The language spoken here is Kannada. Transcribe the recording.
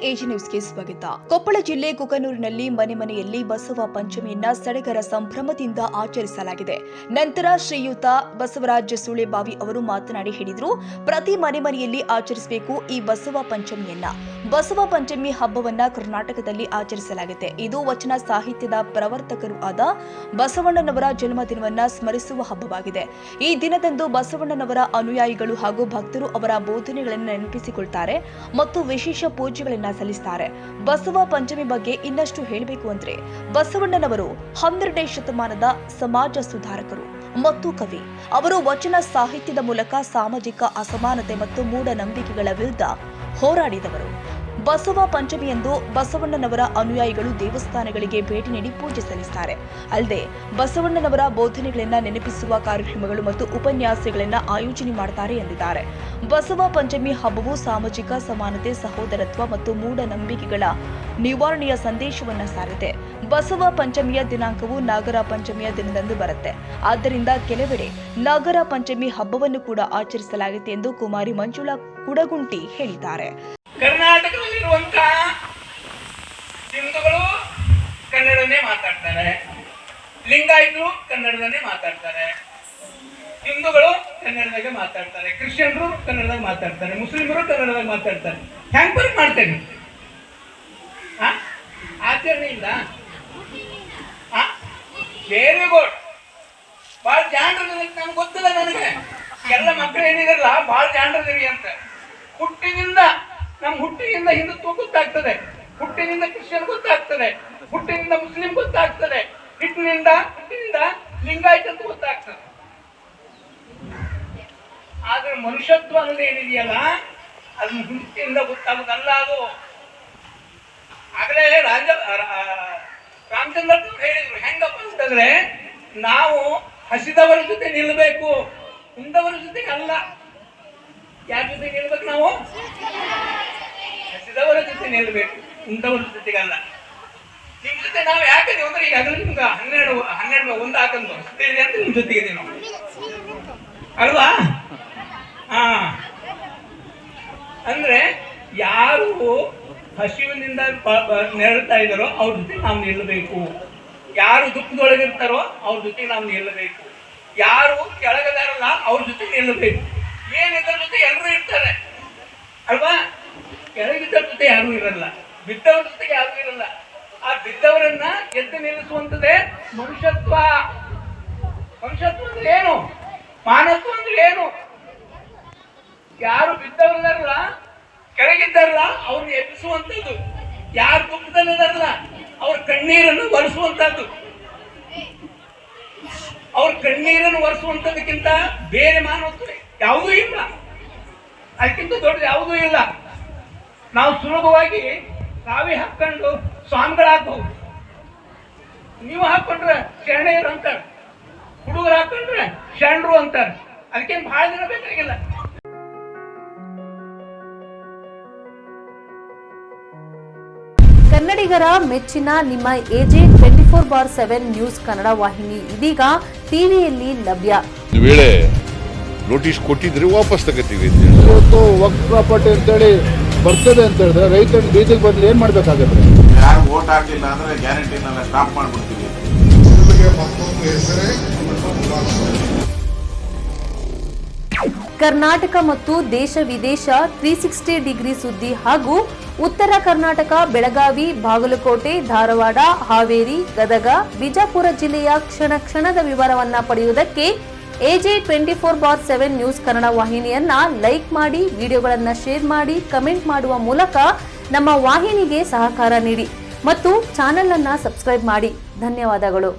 ಎಜಿ ನ್ಯೂಸ್ಗೆ ಸ್ವಾಗತ. ಕೊಪ್ಪಳ ಜಿಲ್ಲೆ ಕುಕನೂರಿನಲ್ಲಿ ಮನೆ ಮನೆಯಲ್ಲಿ ಬಸವ ಪಂಚಮಿಯನ್ನ ಸಡಗರ ಸಂಭ್ರಮದಿಂದ ಆಚರಿಸಲಾಗಿದೆ. ನಂತರ ಶ್ರೀಯುತ ಬಸವರಾಜ ಸುಳೆಬಾವಿ ಅವರು ಮಾತನಾಡಿ ಹೇಳಿದರು, ಪ್ರತಿ ಮನೆ ಮನೆಯಲ್ಲಿ ಆಚರಿಸಬೇಕು ಈ ಬಸವ ಪಂಚಮಿಯನ್ನ. ಬಸವ ಪಂಚಮಿ ಹಬ್ಬವನ್ನ ಕರ್ನಾಟಕದಲ್ಲಿ ಆಚರಿಸಲಾಗಿದೆ. ಇದು ವಚನ ಸಾಹಿತ್ಯದ ಪ್ರವರ್ತಕರು ಆದ ಬಸವಣ್ಣನವರ ಜನ್ಮದಿನವನ್ನ ಸ್ಮರಿಸುವ ಹಬ್ಬವಾಗಿದೆ. ಈ ದಿನದಂದು ಬಸವಣ್ಣನವರ ಅನುಯಾಯಿಗಳು ಹಾಗೂ ಭಕ್ತರು ಅವರ ಬೋಧನೆಗಳನ್ನು ನೆನಪಿಸಿಕೊಳ್ತಾರೆ ಮತ್ತು ವಿಶೇಷ ಪೂಜೆಗಳನ್ನ ಸಲ್ಲಿಸುತ್ತಾರೆ. ಬಸವ ಪಂಚಮಿ ಬಗ್ಗೆ ಇನ್ನಷ್ಟು ಹೇಳಬೇಕು ಅಂದ್ರೆ ಬಸವಣ್ಣನವರು 12ನೇ ಶತಮಾನದ ಸಮಾಜ ಸುಧಾರಕರು ಮತ್ತು ಕವಿ. ಅವರು ವಚನ ಸಾಹಿತ್ಯದ ಮೂಲಕ ಸಾಮಾಜಿಕ ಅಸಮಾನತೆ ಮತ್ತು ಮೂಢನಂಬಿಕೆಗಳ ವಿರುದ್ಧ ಹೋರಾಡಿದವರು. ಬಸವ ಪಂಚಮಿಯಂದು ಬಸವಣ್ಣನವರ ಅನುಯಾಯಿಗಳು ದೇವಸ್ಥಾನಗಳಿಗೆ ಭೇಟಿ ನೀಡಿ ಪೂಜೆ ಸಲ್ಲಿಸುತ್ತಾರೆ. ಅಲ್ಲದೆ ಬಸವಣ್ಣನವರ ಬೋಧನೆಗಳನ್ನು ನೆನಪಿಸುವ ಕಾರ್ಯಕ್ರಮಗಳು ಮತ್ತು ಉಪನ್ಯಾಸಗಳನ್ನು ಆಯೋಜನೆ ಮಾಡುತ್ತಾರೆ ಎಂದಿದ್ದಾರೆ. ಬಸವ ಪಂಚಮಿ ಹಬ್ಬವು ಸಾಮಾಜಿಕ ಸಮಾನತೆ, ಸಹೋದರತ್ವ ಮತ್ತು ಮೂಢನಂಬಿಕೆಗಳ ನಿವಾರಣೆಯ ಸಂದೇಶವನ್ನು ಸಾರಿದೆ. ಬಸವ ಪಂಚಮಿಯ ದಿನಾಂಕವು ನಾಗರ ಪಂಚಮಿಯ ದಿನದಂದು ಬರುತ್ತೆ. ಆದ್ದರಿಂದ ಕೆಲವೆಡೆ ನಾಗರ ಪಂಚಮಿ ಹಬ್ಬವನ್ನು ಕೂಡ ಆಚರಿಸಲಾಗಿದೆ ಎಂದು ಕುಮಾರಿ ಮಂಜುಳಾ ಕುಡಗುಂಟಿ ಹೇಳಿದ್ದಾರೆ. ಕರ್ನಾಟಕದಲ್ಲಿರುವಂತಹ ಹಿಂದೂಗಳು ಕನ್ನಡನೇ ಮಾತಾಡ್ತಾರೆ, ಲಿಂಗಾಯತರು ಕನ್ನಡದನ್ನೇ ಮಾತಾಡ್ತಾರೆ, ಹಿಂದೂಗಳು ಕನ್ನಡದಾಗ ಮಾತಾಡ್ತಾರೆ, ಕ್ರಿಶ್ಚಿಯನ್ರು ಕನ್ನಡದಾಗ ಮಾತಾಡ್ತಾರೆ, ಮುಸ್ಲಿಮರು ಕನ್ನಡದಾಗ ಮಾತಾಡ್ತಾರೆ. ಹ್ಯಾಂಗ್ ಬರ್ ಮಾಡ್ತೇನೆ ಆಚರಣೆಯಿಂದ ವೆರಿ ಗುಡ್. ಭಾಳ ಜಾಣರು ನಮ್ಗೆ ಗೊತ್ತಿಲ್ಲ. ನನಗೆ ಎಲ್ಲ ಮಕ್ಕಳು ಏನಿದಾರಲ್ಲ ಭಾಳ ಜಾಣರದಿರಿ ಅಂತ. ನಮ್ಮ ಹುಟ್ಟಿನಿಂದ ಹಿಂದುತ್ವ ಗೊತ್ತಾಗ್ತದೆ, ಹುಟ್ಟಿನಿಂದ ಕ್ರಿಶ್ಚಿಯನ್ ಗೊತ್ತಾಗ್ತದೆ, ಹುಟ್ಟಿನಿಂದ ಮುಸ್ಲಿಂ ಗೊತ್ತಾಗ್ತದೆ, ಹುಟ್ಟಿನಿಂದ ಲಿಂಗಾಯತ ಅಂತ ಗೊತ್ತಾಗ್ತದೆ. ಆದ್ರೆ ಮನುಷ್ಯತ್ವ ಅನ್ನೋದು ಏನಿದೆಯಲ್ಲ ಅದನ್ನ ಹುಟ್ಟಿನಿಂದ ಗೊತ್ತಾಗೋದಲ್ಲ. ಅದು ಆಗಲೇ ರಾಮಚಂದ್ರ ಹೇಳಿದ್ರು. ಹೆಂಗಪ್ಪ ಅಂತಂದ್ರೆ, ನಾವು ಹಸಿದವರ ಜೊತೆ ನಿಲ್ಲಬೇಕು, ಉಂಡವರ ಜೊತೆಗೆ ಅಲ್ಲ. ಯಾರ ಜೊತೆ ನಿಲ್ಬೇಕು? ನಾವು ಹಸಿದವರ ಜೊತೆ ನಿಲ್ಬೇಕು, ಉಂಡವರ ಜೊತೆಗಲ್ಲ. ನಿಮ್ ಜೊತೆ ನಾವು ಯಾಕಿದೀವಿ ಅಂದ್ರೆ ಈಗ ಅದ್ರಲ್ಲಿ ನಿಮ್ಗೆ 12 ಒಂದು ಹಾಕಂತ ಅಂತ ನಿಮ್ ಜೊತೆಗಿದೀವಿ ನಾವು, ಅಲ್ವಾ? ಅಂದ್ರೆ ಯಾರು ಹಸಿವಿನಿಂದ ನೆರಳ್ತಾ ಇದ್ದಾರೋ ಅವ್ರ ಜೊತೆ ನಾವು ನಿಲ್ಲಬೇಕು. ಯಾರು ದುಃಖದೊಳಗಿರ್ತಾರೋ ಅವ್ರ ಜೊತೆ ನಾವು ನಿಲ್ಲಬೇಕು. ಯಾರು ಕೆಳಗದಾರಲ್ಲ ಅವ್ರ ಜೊತೆ ನಿಲ್ಲಬೇಕು. ಏನಿದ್ರ ಜೊತೆ ಎಲ್ಲರೂ ಇರ್ತಾರೆ, ಅಲ್ವಾ? ಕೆಳಗಿದ್ದರ ಜೊತೆ ಯಾರು ಇರಲ್ಲ, ಬಿದ್ದವ್ರ ಜೊತೆಗೆ ಯಾರು ಇರಲ್ಲ. ಆ ಬಿದ್ದವರನ್ನ ಎದ್ದು ನಿಲ್ಲಿಸುವಂಥದ್ದೇ ಮನುಷ್ಯತ್ವ. ಮನುಷ್ಯತ್ವ ಅಂದ್ರೆ ಏನು? ಮಾನತ್ವ ಅಂದ್ರೆ ಏನು? ಯಾರು ಬಿದ್ದವರಲ್ಲ, ಕೆಳಗಿದ್ದಾರಲ್ಲ ಅವ್ರನ್ನ ಎಬ್ಬಿಸುವಂಥದ್ದು. ಯಾರು ದುಃಖದಲ್ಲಿದಾರಲ್ಲ ಅವ್ರ ಕಣ್ಣೀರನ್ನು ಒರೆಸುವಂತಹದ್ದು. ಅವ್ರ ಕಣ್ಣೀರನ್ನು ಒರೆಸುವಂಥದಕ್ಕಿಂತ ಬೇರೆ ಮಾನವತ್ವ ಯಾವುದೂ ಇಲ್ಲ, ಅದಕ್ಕಿಂತ ದೊಡ್ಡದು ಯಾವುದೂ ಇಲ್ಲ. ನಾವು ಸುಲಭವಾಗಿ ನಾವೇ ಹಾಕೊಂಡು ಸ್ವಾಮಿಗಳಾಗಬಹುದು. ನೀವು ಹಾಕೊಂಡ್ರೆ ಶರಣೆಯರು ಅಂತಾರೆ, ಹುಡುಗರು ಹಾಕೊಂಡ್ರೆ ಶರಣರು ಅಂತಾರೆ. ಅದಕ್ಕೇನು ಬಹಳ ದಿನ ಬೇಕಾಗಿಲ್ಲ. ಕನ್ನಡಿಗರ ಮೆಚ್ಚಿನ ನಿಮ್ಮ ಎಜೆ 24/7 ನ್ಯೂಸ್ ಕನ್ನಡ ವಾಹಿನಿ ಇದೀಗ ಟಿವಿಯಲ್ಲಿ ಲಭ್ಯ. ವೇಳೆ ನೋಟಿಸ್ ಕೊಟ್ಟಿದ್ರೆ ವಾಪಸ್ ತಗೋತೀವಿ. ಇವತ್ತು ವಕ್ಫ್ ಪ್ರಾಪರ್ಟಿ ಅಂತೇಳಿ ಬರ್ತದೆ ಅಂತ ಹೇಳಿದ್ರೆ ರೈತರು ಬೀದಿಗೆ ಬದಲು ಏನ್ ಮಾಡ್ಬೇಕಾಗತ್ತೆ? ಯಾರು ವೋಟ್ ಹಾಕಿಲ್ಲ ಅಂದ್ರೆ ಗ್ಯಾರಂಟಿನೆಲ್ಲ ಸ್ಟಾಪ್ ಮಾಡ್ಬಿಡ್ತೀವಿ. ಕರ್ನಾಟಕ ಮತ್ತು ದೇಶ ವಿದೇಶ 360 ಡಿಗ್ರಿ ಸುದ್ದಿ ಹಾಗೂ ಉತ್ತರ ಕರ್ನಾಟಕ, ಬೆಳಗಾವಿ, ಬಾಗಲಕೋಟೆ, ಧಾರವಾಡ, ಹಾವೇರಿ, ಗದಗ, ಬಿಜಾಪುರ ಜಿಲ್ಲೆಯ ಕ್ಷಣ ಕ್ಷಣದ ವಿವರವನ್ನ ಪಡೆಯುವುದಕ್ಕೆ ಎಜೆ 24/7 ನ್ಯೂಸ್ ಕನ್ನಡ ವಾಹಿನಿಯನ್ನ ಲೈಕ್ ಮಾಡಿ, ವಿಡಿಯೋಗಳನ್ನ ಶೇರ್ ಮಾಡಿ, ಕಮೆಂಟ್ ಮಾಡುವ ಮೂಲಕ ನಮ್ಮ ವಾಹಿನಿಗೆ ಸಹಕಾರ ನೀಡಿ ಮತ್ತು ಚಾನೆಲ್ ಅನ್ನ ಸಬ್ಸ್ಕ್ರೈಬ್ ಮಾಡಿ. ಧನ್ಯವಾದಗಳು.